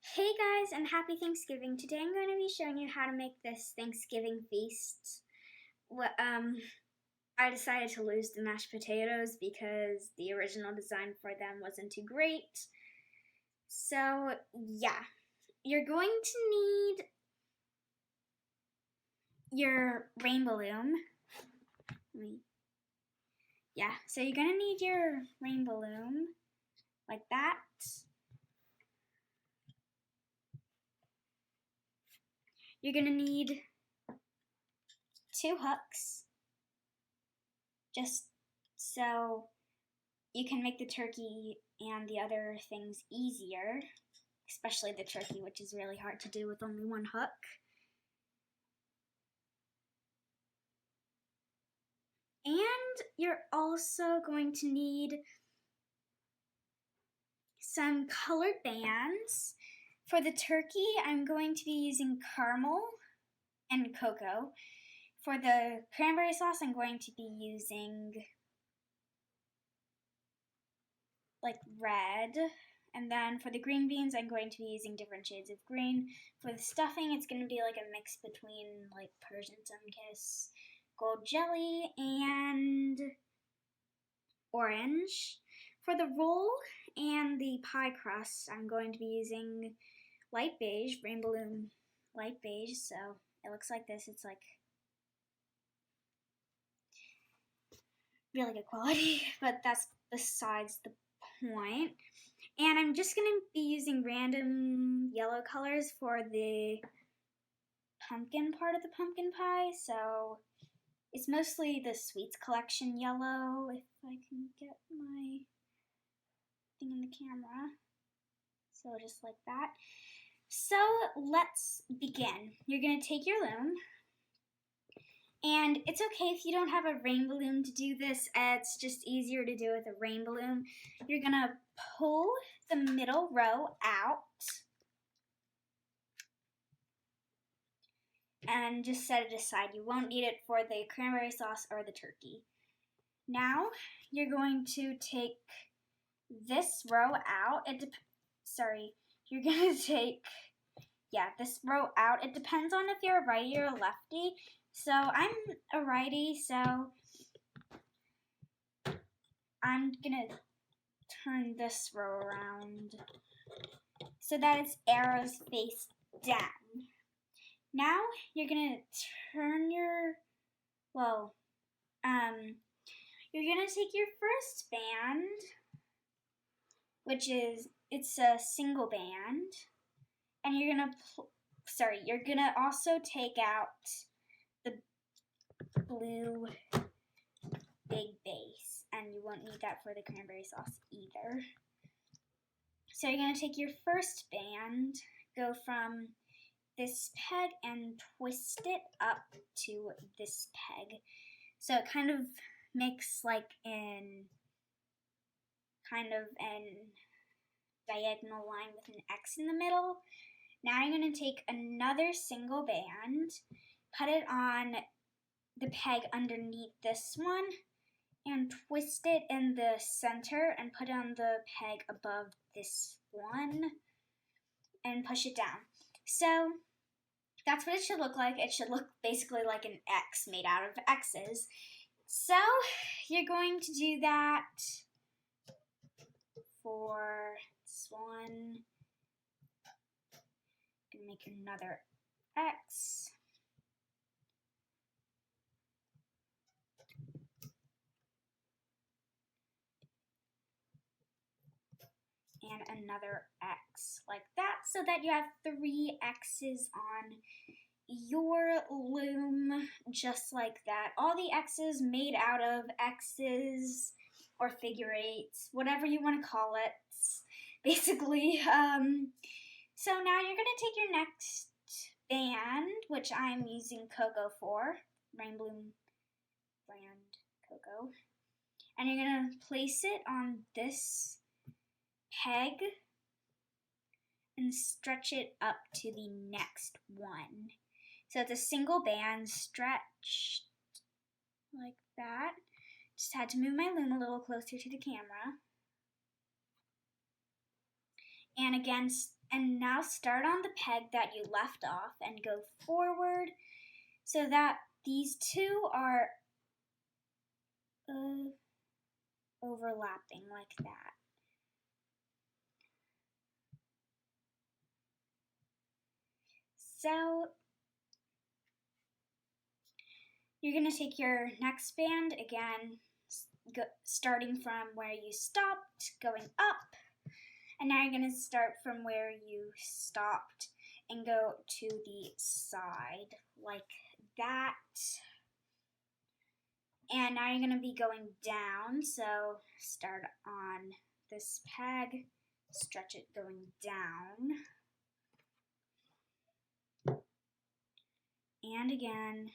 Hey guys, and happy Thanksgiving. Today I'm going to be showing you how to make this Thanksgiving feast. I decided to lose the mashed potatoes because the original design for them wasn't too great. So, yeah. You're going to need your Rainbow Loom. So you're going to need your Rainbow Loom like that. You're going to need 2 hooks, just so you can make the turkey and the other things easier, especially the turkey, which is really hard to do with only 1 hook. And you're also going to need some colored bands. For the turkey, I'm going to be using caramel and cocoa. For the cranberry sauce, I'm going to be using like red. And then for the green beans, I'm going to be using different shades of green. For the stuffing, it's going to be like a mix between like Persian Sun-Kiss, gold jelly, and orange. For the roll and the pie crust, I'm going to be using light beige, Rainbow Loom light beige. So it looks like this. It's like really good quality, but that's besides the point. And I'm just going to be using random yellow colors for the pumpkin part of the pumpkin pie. So it's mostly the sweets collection yellow, if I can get my thing in the camera. So just like that. So let's begin. You're going to take your loom. And it's okay if you don't have a rainbow loom to do this. It's just easier to do with a rainbow loom. You're going to pull the middle row out and just set it aside. You won't need it for the cranberry sauce or the turkey. Now you're going to take this row out. You're going to take this row out. It depends on if you're a righty or a lefty. So I'm a righty, so I'm gonna turn this row around so that it's arrows face down. Now you're gonna turn you're gonna take your first band, it's a single band, and you're gonna also take out the blue big base, and you won't need that for the cranberry sauce either. So you're going to take your first band, go from this peg and twist it up to this peg. So it kind of makes like an diagonal line with an X in the middle. Now you're going to take another single band, put it on the peg underneath this one, and twist it in the center and put it on the peg above this one and push it down. So that's what it should look like. It should look basically like an X made out of X's. So you're going to do that for this one. I'm going to make another X. And another X like that, so that you have 3 X's on your loom, just like that. All the X's made out of X's or figure eights, whatever you want to call it, basically. So now you're going to take your next band, which I'm using Cocoa for, Rainbow Loom brand Cocoa, and you're going to place it on this peg and stretch it up to the next one. So it's a single band stretched like that. Just had to move my loom a little closer to the camera. And again, And now start on the peg that you left off and go forward so that these two are overlapping like that. So you're going to take your next band again, starting from where you stopped, going up. And now you're going to start from where you stopped and go to the side like that. And now you're going to be going down. So start on this peg, stretch it going down. And again,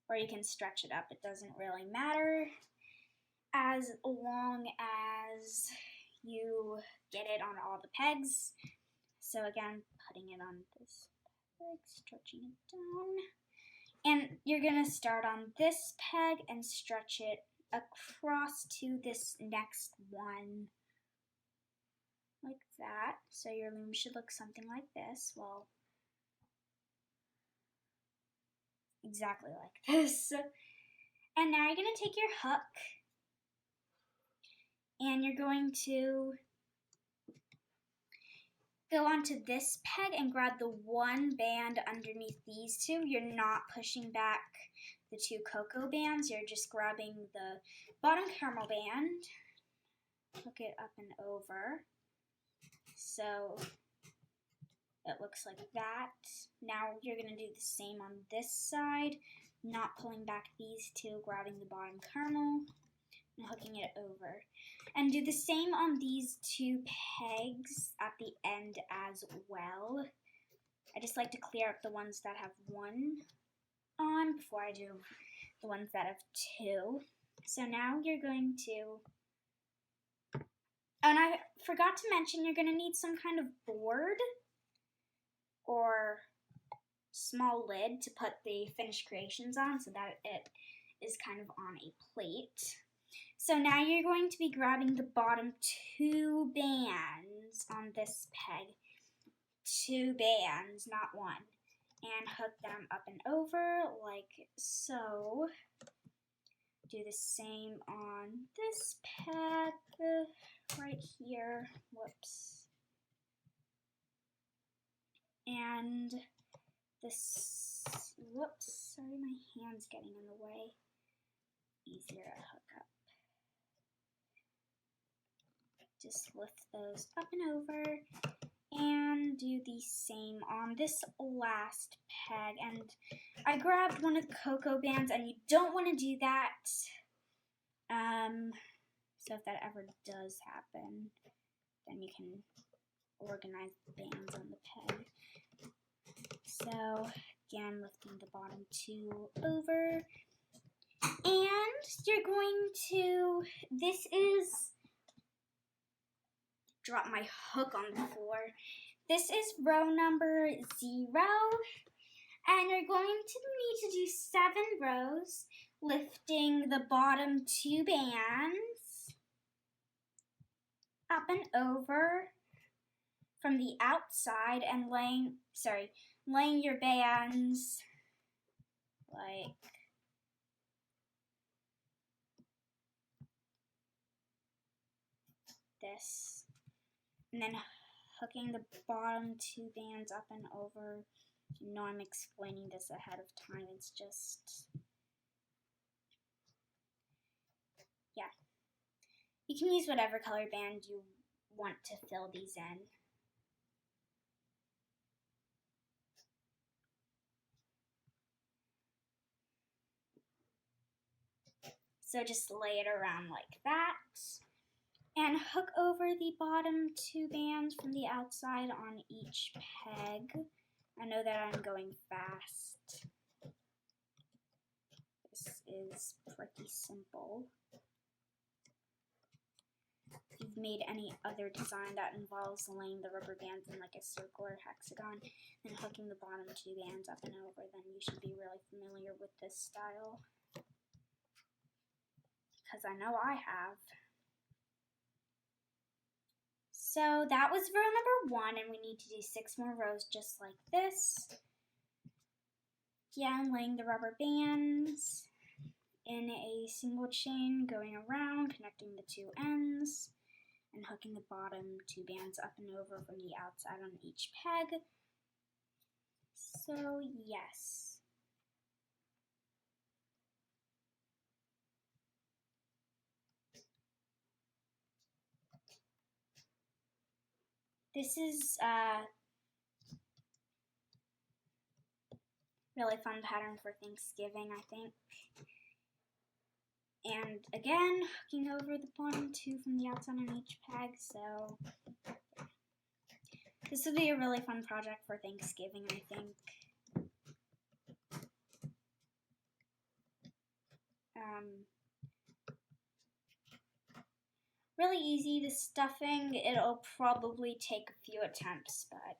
or you can stretch it up. It doesn't really matter as long as you get it on all the pegs. So again, putting it on this peg, stretching it down. And you're going to start on this peg and stretch it across to this next one. Like that. So your loom should look something like this. Well, exactly like this. And now you're going to take your hook and you're going to go onto this peg and grab the one band underneath these two. You're not pushing back the two cocoa bands. You're just grabbing the bottom caramel band, hook it up and over. So it looks like that. Now you're going to do the same on this side, not pulling back these two, grabbing the bottom caramel and hooking it over. And do the same on these two pegs at the end as well. I just like to clear up the ones that have one on before I do the ones that have two. So now you're going to, and I forgot to mention, you're going to need some kind of board or small lid to put the finished creations on so that it is kind of on a plate. So now you're going to be grabbing the bottom two bands on this peg. Two bands, not one. And hook them up and over like so. Do the same on this peg right here. Whoops. And this, whoops, sorry, my hand's getting in the way. Easier to hook up. Just lift those up and over and do the same on this last peg. And I grabbed one of the cocoa bands, and you don't want to do that. So if that ever does happen, then you can organize the bands on the peg. So again, lifting the bottom two over. And you're going to, this is, drop my hook on the floor. This is row number 0, and you're going to need to do 7 rows, lifting the bottom 2 bands up and over from the outside and laying your bands like this. And then hooking the bottom 2 bands up and over. You know I'm explaining this ahead of time. It's just, yeah. You can use whatever color band you want to fill these in. So just lay it around like that. And hook over the bottom 2 bands from the outside on each peg. I know that I'm going fast. This is pretty simple. If you've made any other design that involves laying the rubber bands in like a circle or hexagon and hooking the bottom 2 bands up and over, then you should be really familiar with this style. Because I know I have. So that was row number 1, and we need to do 6 more rows just like this. Again, laying the rubber bands in a single chain, going around, connecting the 2 ends, and hooking the bottom 2 bands up and over from the outside on each peg. So yes. This is really fun pattern for Thanksgiving, I think. And again, hooking over the bottom 2 from the outside on each peg, so this would be a really fun project for Thanksgiving, I think. Really easy. The stuffing, it'll probably take a few attempts, but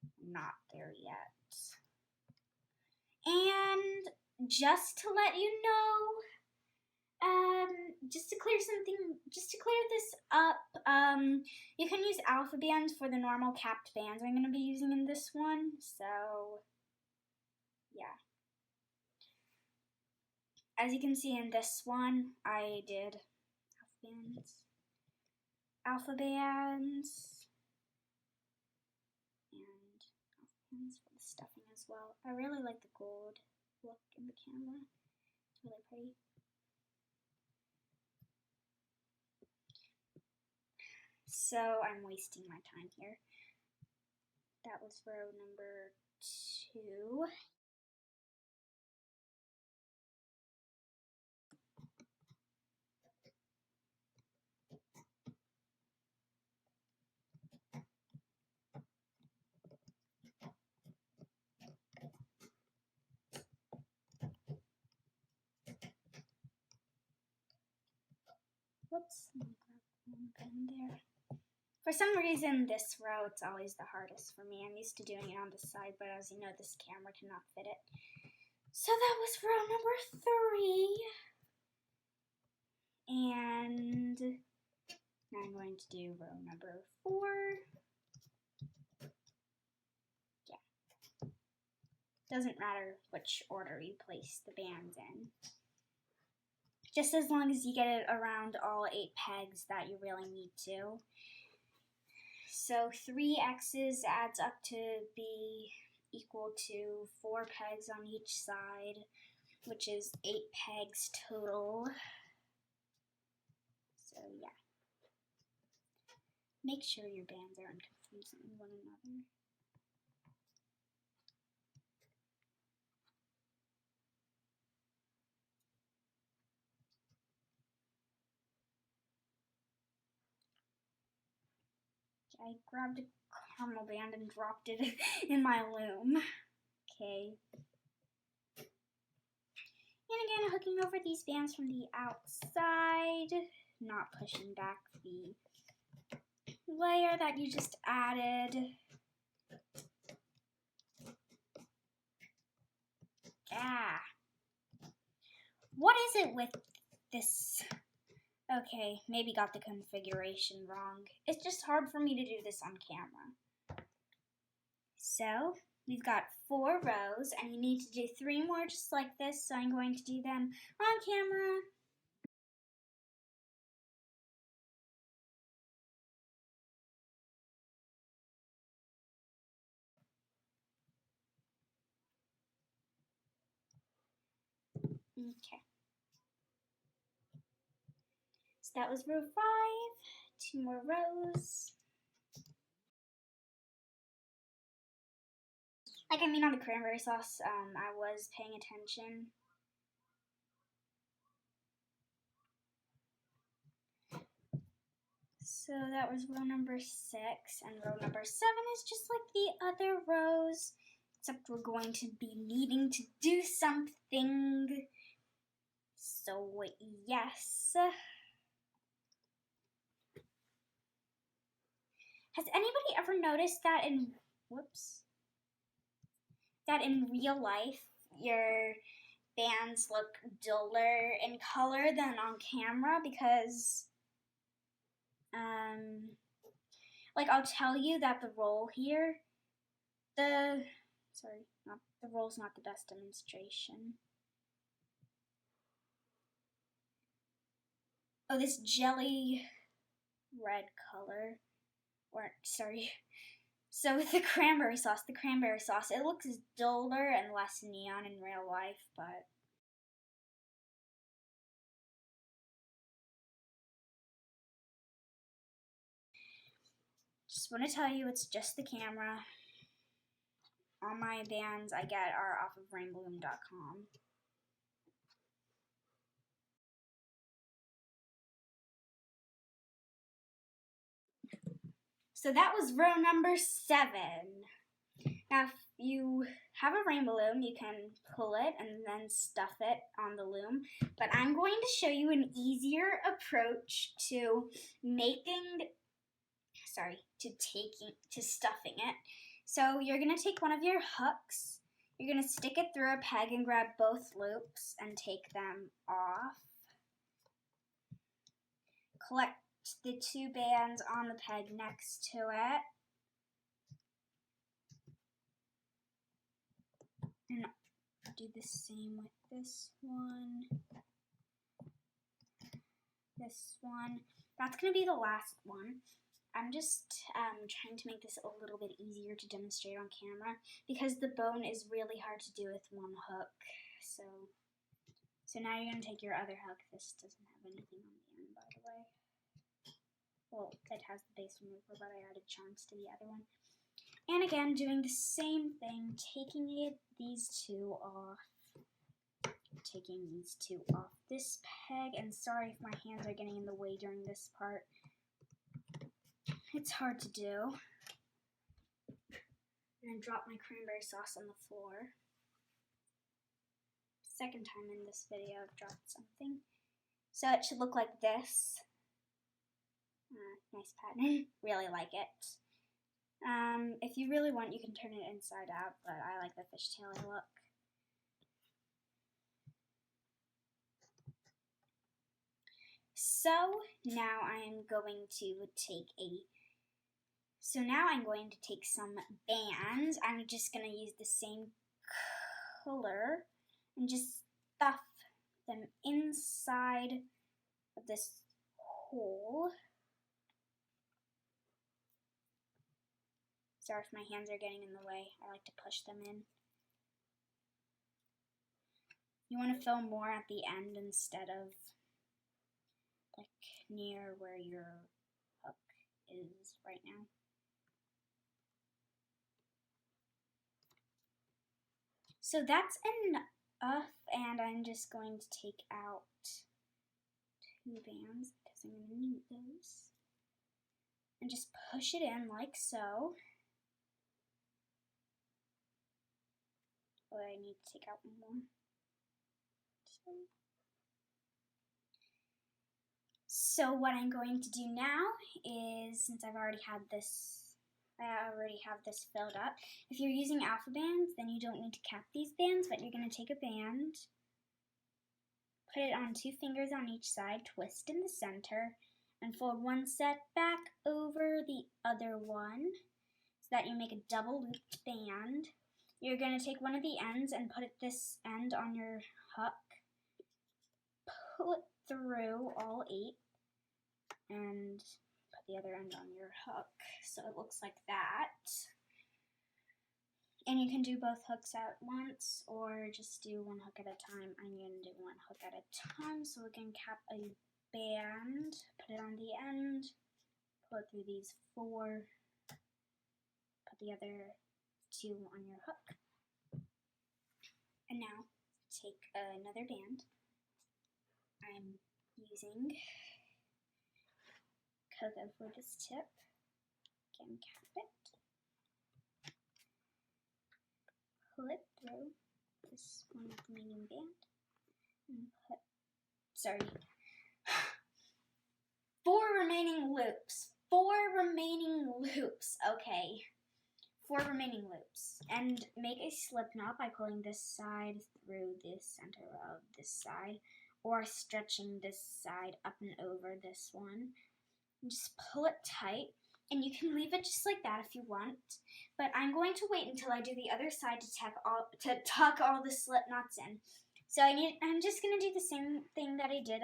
I'm not there yet. And just to let you know, just to clear this up, you can use alpha bands for the normal capped bands I'm going to be using in this one, so yeah. As you can see in this one, I did alpha bands, and alpha bands for the stuffing as well. I really like the gold look in the camera. It's really pretty. So I'm wasting my time here. That was row number 2. Whoops, let me grab one pen there. For some reason, this row, it's always the hardest for me. I'm used to doing it on the side, but as you know, this camera cannot fit it. So that was row number 3. And now I'm going to do row number 4. Yeah. Doesn't matter which order you place the bands in. Just as long as you get it around all 8 pegs that you really need to. So 3 X's adds up to be equal to 4 pegs on each side, which is 8 pegs total. So yeah. Make sure your bands aren't confusing one another. I grabbed a caramel band and dropped it in my loom. Okay. And again, hooking over these bands from the outside, not pushing back the layer that you just added. Ah. What is it with this? Okay, maybe got the configuration wrong. It's just hard for me to do this on camera. So, we've got 4 rows, and you need to do 3 more just like this, so I'm going to do them on camera. Okay. So that was row 5, 2 more rows. Like I mean on the cranberry sauce, I was paying attention. So that was row number 6, and row number 7 is just like the other rows, except we're going to be needing to do something. So yes. Has anybody ever noticed that in real life your bands look duller in color than on camera? Because Like, I'll tell you that the roll here, the roll's not the best demonstration. Oh, this jelly red color, or sorry. So with the cranberry sauce, it looks duller and less neon in real life, but just want to tell you it's just the camera. All my bands I get are off of rainbowloom.com. So that was row number 7. Now, if you have a rainbow loom, you can pull it and then stuff it on the loom. But I'm going to show you an easier approach to stuffing it. So you're going to take one of your hooks, you're going to stick it through a peg and grab both loops and take them off. Collect the 2 bands on the peg next to it. And do the same with this one. This one. That's going to be the last one. I'm just trying to make this a little bit easier to demonstrate on camera because the bone is really hard to do with one hook. So now you're going to take your other hook. This doesn't have anything on the end, by the way. Well, it has the base remover, but I added charms to the other one. And again, doing the same thing, taking these 2 off. Taking these 2 off this peg. And sorry if my hands are getting in the way during this part. It's hard to do. And I dropped my cranberry sauce on the floor. Second time in this video I've dropped something. So it should look like this. Nice pattern. Really like it. If you really want, you can turn it inside out, but I like the fishtail look. So now I'm going to take some bands. I'm just going to use the same color and just stuff them inside of this hole. Sorry if my hands are getting in the way. I like to push them in. You want to fill more at the end instead of like near where your hook is right now. So that's enough, and I'm just going to take out 2 bands because I'm going to need those. And just push it in like so. Oh, I need to take out one more. So what I'm going to do now is, since I already have this filled up. If you're using alpha bands, then you don't need to cap these bands, but you're going to take a band, put it on 2 fingers on each side, twist in the center, and fold one set back over the other one so that you make a double looped band. You're going to take one of the ends and put this end on your hook, pull it through all 8, and put the other end on your hook so it looks like that. And you can do both hooks at once or just do one hook at a time. I'm going to do one hook at a time, so we can cap a band, put it on the end, pull it through these 4, put the other 2 on your hook. And now take another band. I'm using cocoa for this tip. Again, cap it. Pull it through this one remaining band and put, 4 remaining loops. 4 remaining loops. Okay. 4 remaining loops. And make a slip knot by pulling this side through the center of this side or stretching this side up and over this one. And just pull it tight. And you can leave it just like that if you want. But I'm going to wait until I do the other side to tuck all the slip knots in. So I'm just going to do the same thing that I did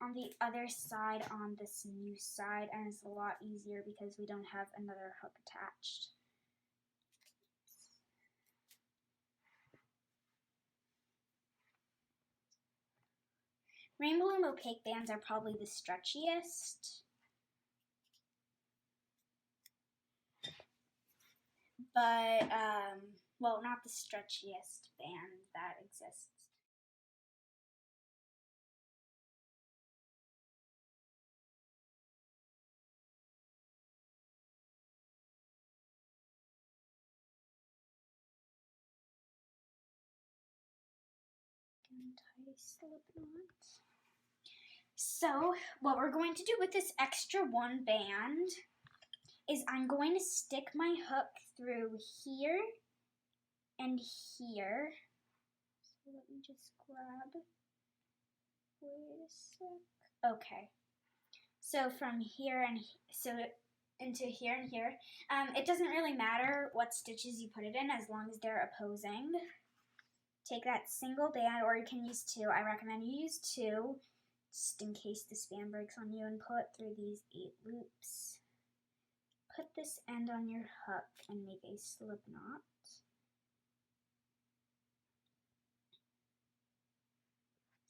on the other side on this new side, and it's a lot easier because we don't have another hook attached. Rainbow Loom opaque bands are probably the stretchiest. But, well, not the stretchiest band that exists. Tie slip knot. So, what we're going to do with this extra one band is I'm going to stick my hook through here and here. So let me just grab. Wait a sec. Okay. So from here and into here and here. It doesn't really matter what stitches you put it in as long as they're opposing. Take that single band, or you can use two. I recommend you use two, just in case this band breaks on you, and pull it through these 8 loops. Put this end on your hook and make a slip knot.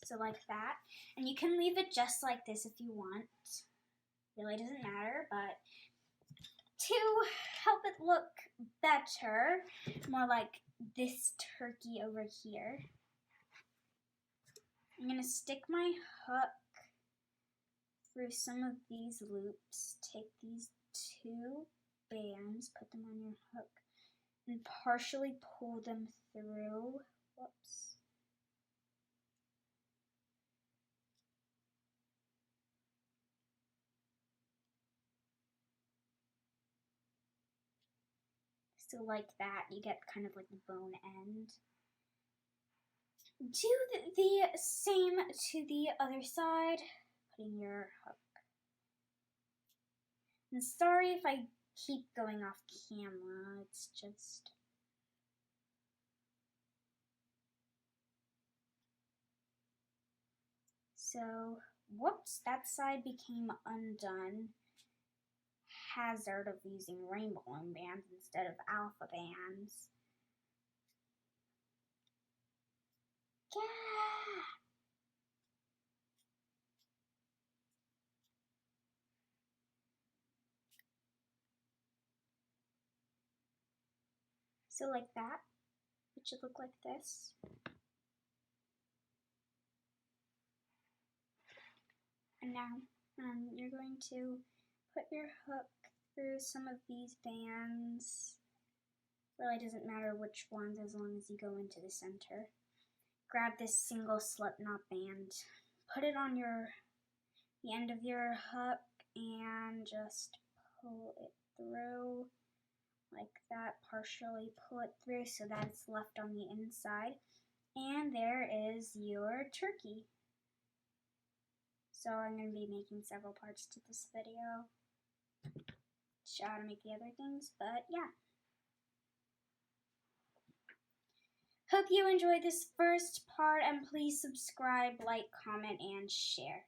So like that. And you can leave it just like this if you want. Really doesn't matter, but to help it look better, more like this turkey over here, I'm going to stick my hook through some of these loops, take these 2 bands, put them on your hook, and partially pull them through. Whoops. So like that, you get kind of like the bone end. Do the same to the other side, putting your hook. And sorry if I keep going off camera, it's just... So, whoops, that side became undone. Hazard of using Rainbow Loom bands instead of alpha bands. Yeah. So like that, it should look like this. And now you're going to put your hook through some of these bands. Really doesn't matter which ones as long as you go into the center. Grab this single slip knot band, put it on the end of your hook, and just pull it through like that. Partially pull it through so that it's left on the inside. And there is your turkey. So I'm going to be making several parts to this video to show how to make the other things, but yeah. Hope you enjoyed this first part, and please subscribe, like, comment, and share.